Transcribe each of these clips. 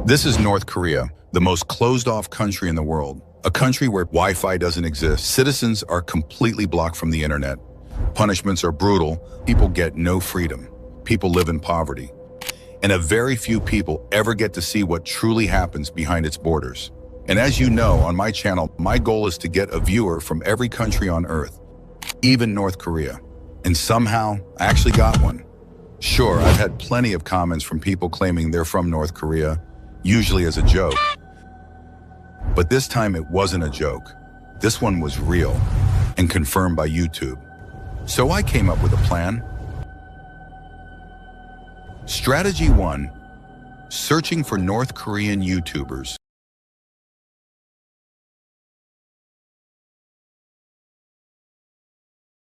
This is North Korea, the most closed-off country in the world. A country where Wi-Fi doesn't exist. Citizens are completely blocked from the internet. Punishments are brutal. People get no freedom. People live in poverty. And a very few people ever get to see what truly happens behind its borders. And as you know, on my channel, my goal is to get a viewer from every country on Earth, even North Korea. And somehow, I actually got one. Sure, I've had plenty of comments from people claiming they're from North Korea, usually as a joke. But this time it wasn't a joke. This one was real and confirmed by YouTube. So I came up with a plan. Strategy 1, searching for North Korean YouTubers.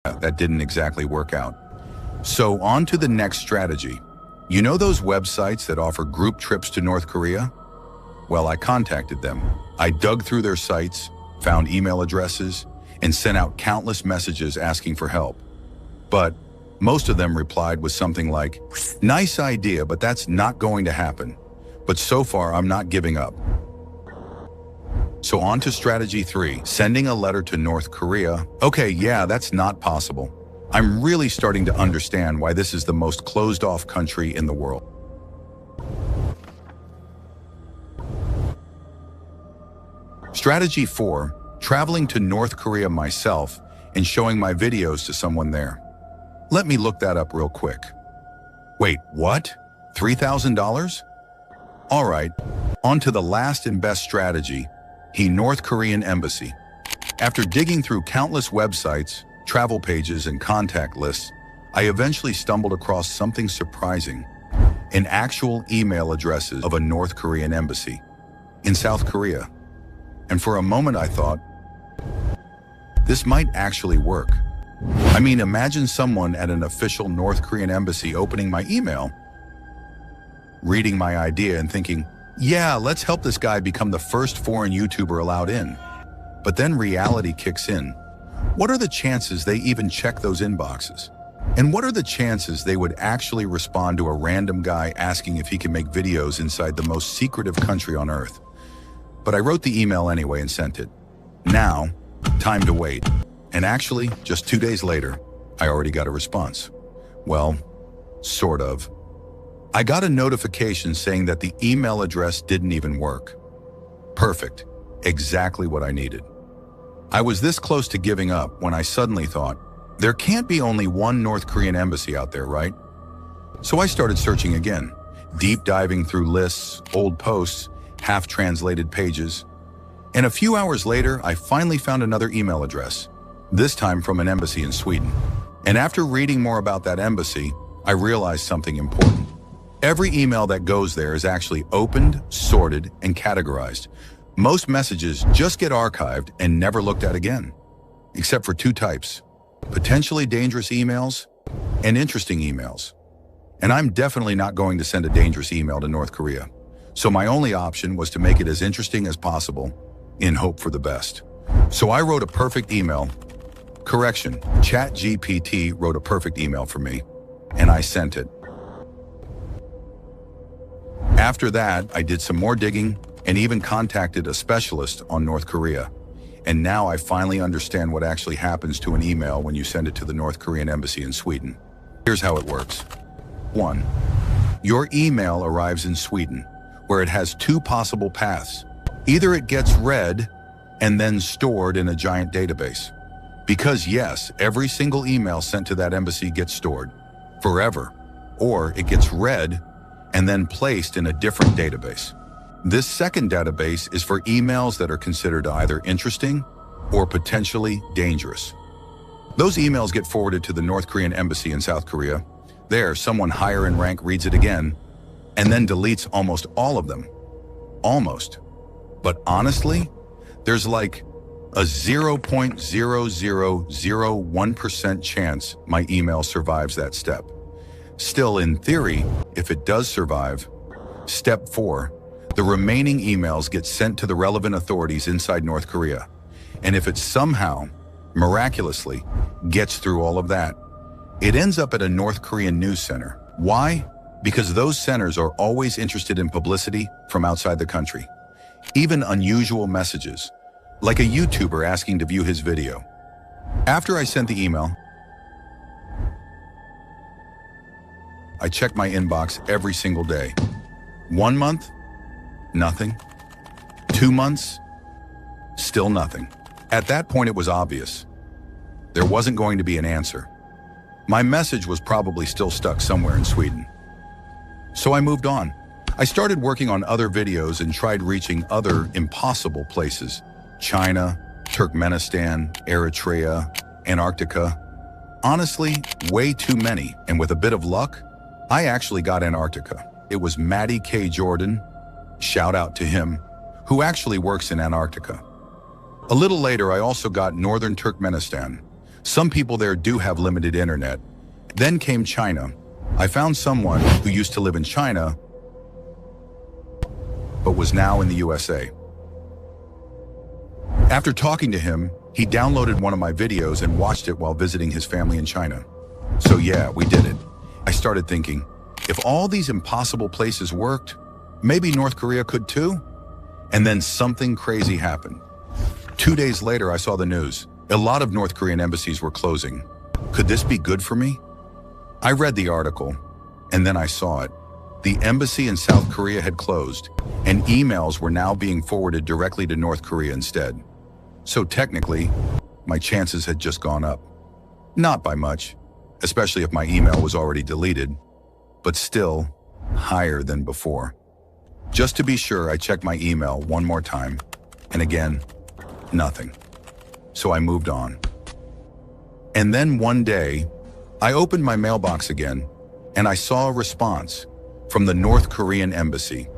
That didn't exactly work out. So on to the next strategy. You know those websites that offer group trips to North Korea? Well, I contacted them. I dug through their sites, found email addresses, and sent out countless messages asking for help. But most of them replied with something like, "Nice idea, but that's not going to happen. But so far, I'm not giving up." So on to strategy 3, sending a letter to North Korea. Okay, yeah, that's not possible. I'm really starting to understand why this is the most closed-off country in the world. Strategy 4, traveling to North Korea myself and showing my videos to someone there. Let me look that up real quick. Wait, what? $3,000? All right, on to the last and best strategy, the North Korean embassy. After digging through countless websites, travel pages, and contact lists, I eventually stumbled across something surprising, an actual email addresses of a North Korean embassy in South Korea. And for a moment I thought, this might actually work. I mean, imagine someone at an official North Korean embassy opening my email, reading my idea and thinking, yeah, let's help this guy become the first foreign YouTuber allowed in. But then reality kicks in. What are the chances they even check those inboxes? And what are the chances they would actually respond to a random guy asking if he can make videos inside the most secretive country on Earth? But I wrote the email anyway and sent it. Now, time to wait. And actually, just 2 days later, I already got a response. Well, sort of. I got a notification saying that the email address didn't even work. Perfect. Exactly what I needed. I was this close to giving up when I suddenly thought, there can't be only one North Korean embassy out there, right? So I started searching again, deep diving through lists, old posts, half-translated pages. And a few hours later, I finally found another email address, this time from an embassy in Sweden. And after reading more about that embassy, I realized something important. Every email that goes there is actually opened, sorted, and categorized. Most messages just get archived and never looked at again, except for 2 types, potentially dangerous emails and interesting emails. And I'm definitely not going to send a dangerous email to North Korea. So my only option was to make it as interesting as possible in hope for the best. So I wrote a perfect email. Correction, ChatGPT wrote a perfect email for me, and I sent it. After that, I did some more digging and even contacted a specialist on North Korea. And now I finally understand what actually happens to an email when you send it to the North Korean embassy in Sweden. Here's how it works. 1. Your email arrives in Sweden, where it has 2 possible paths. Either it gets read and then stored in a giant database. Because yes, every single email sent to that embassy gets stored forever. Or it gets read and then placed in a different database. This second database is for emails that are considered either interesting or potentially dangerous. Those emails get forwarded to the North Korean embassy in South Korea. There, someone higher in rank reads it again and then deletes almost all of them. Almost. But honestly, there's like a 0.0001% chance my email survives that step. Still, in theory, if it does survive, step 4, the remaining emails get sent to the relevant authorities inside North Korea. And if it somehow, miraculously, gets through all of that, it ends up at a North Korean news center. Why? because those centers are always interested in publicity from outside the country. Even unusual messages, like a YouTuber asking to view his video. After I sent the email, I checked my inbox every single day. 1 month, nothing. 2 months, still nothing. At that point, it was obvious. There wasn't going to be an answer. My message was probably still stuck somewhere in Sweden. So I moved on. I started working on other videos and tried reaching other impossible places. China, Turkmenistan, Eritrea, Antarctica. Honestly, way too many, and with a bit of luck, I actually got Antarctica. It was Matty K. Jordan, shout out to him, who actually works in Antarctica. A little later, I also got northern Turkmenistan. Some people there do have limited internet. Then came China. I found someone who used to live in China, but was now in the USA. After talking to him, he downloaded one of my videos and watched it while visiting his family in China. So yeah, we did it. I started thinking, if all these impossible places worked, maybe North Korea could too? And then something crazy happened. 2 days later, I saw the news. A lot of North Korean embassies were closing. Could this be good for me? I read the article, and then I saw it. The embassy in South Korea had closed, and emails were now being forwarded directly to North Korea instead. So technically, my chances had just gone up. Not by much, especially if my email was already deleted, but still higher than before. Just to be sure, I checked my email one more time, and again, nothing. So I moved on. And then one day, I opened my mailbox again, and I saw a response from the North Korean embassy.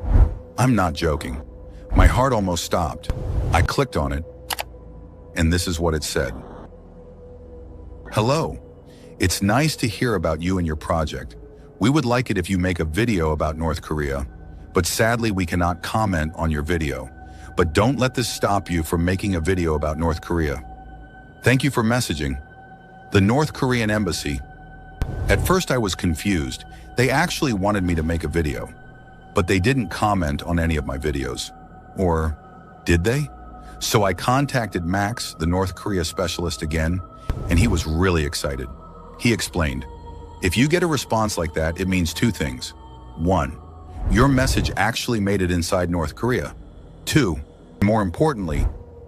I'm not joking. My heart almost stopped. I clicked on it, and this is what it said. Hello. It's nice to hear about you and your project. We would like it if you make a video about North Korea, but sadly we cannot comment on your video. But don't let this stop you from making a video about North Korea. Thank you for messaging. The North Korean embassy. At first I was confused. They actually wanted me to make a video, but they didn't comment on any of my videos. Or did they? So I contacted Max, the North Korea specialist again, and he was really excited. He explained, if you get a response like that, it means 2 things. 1, your message actually made it inside North Korea. 2, more importantly,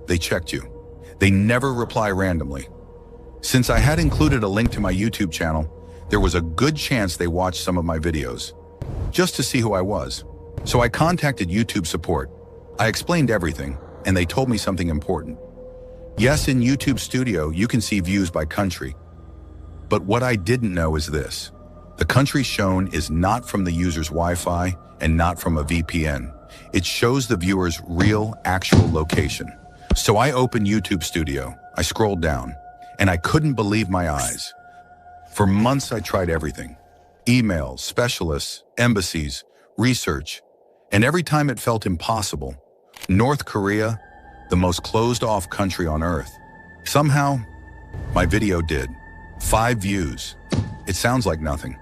they checked you. They never reply randomly. Since I had included a link to my YouTube channel, there was a good chance they watched some of my videos, just to see who I was. So I contacted YouTube support. I explained everything, and they told me something important. Yes, in YouTube Studio, you can see views by country. But what I didn't know is this. The country shown is not from the user's Wi-Fi and not from a VPN. It shows the viewer's real, actual location. So I opened YouTube Studio. I scrolled down, and I couldn't believe my eyes. For months, I tried everything. Emails, specialists, embassies, research. And every time it felt impossible. North Korea, the most closed-off country on Earth. Somehow, my video did. 5 views. It sounds like nothing.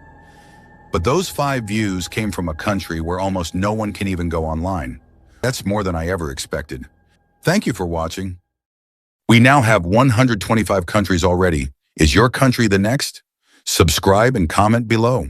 But those 5 views came from a country where almost no one can even go online. That's more than I ever expected. Thank you for watching. We now have 125 countries already. Is your country the next? Subscribe and comment below.